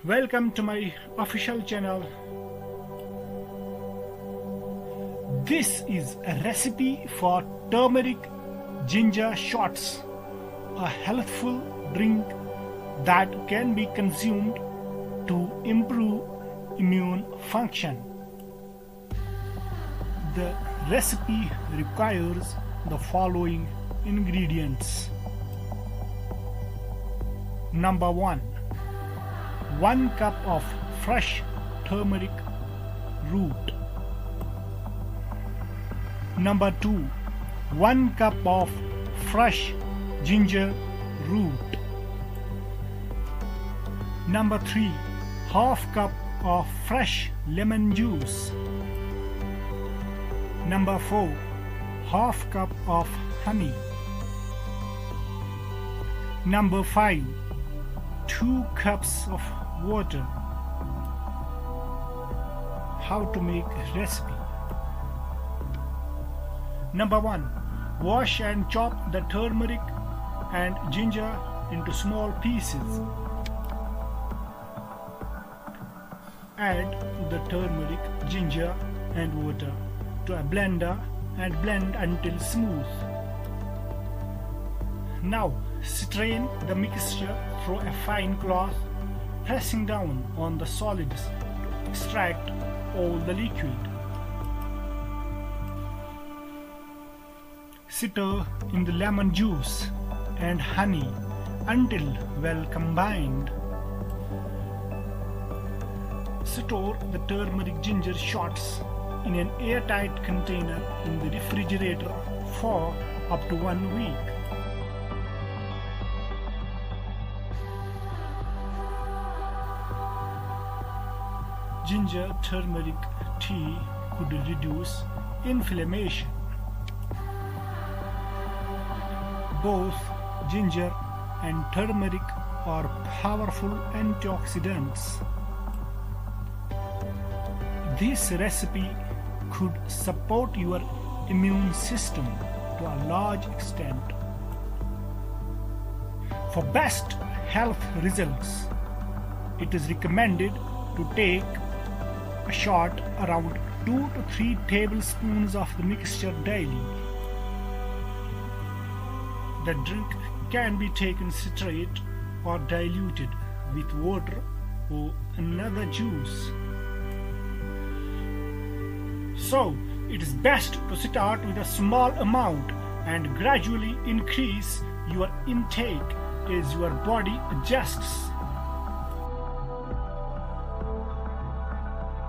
Welcome to my official channel. This is a recipe for turmeric ginger shots, a healthful drink that can be consumed to improve immune function. The recipe requires the following ingredients. Number 1 cup of fresh turmeric root. Number 2, 1 cup of fresh ginger root. Number 3, half cup of fresh lemon juice. Number 4, half cup of honey. Number 5, 2 cups of water. How to make recipe? Number 1, wash and chop the turmeric and ginger into small pieces. Add the turmeric, ginger and water to a blender and blend until smooth. Now strain the mixture through a fine cloth, pressing down on the solids to extract all the liquid. Stir in the lemon juice and honey until well combined. Store the turmeric ginger shots in an airtight container in the refrigerator for up to 1 week. Ginger turmeric tea could reduce inflammation. Both ginger and turmeric are powerful antioxidants. This recipe could support your immune system to a large extent. For best health results, it is recommended to take a shot around 2 to 3 tablespoons of the mixture daily. The drink can be taken straight or diluted with water or another juice. So, it is best to start with a small amount and gradually increase your intake as your body adjusts.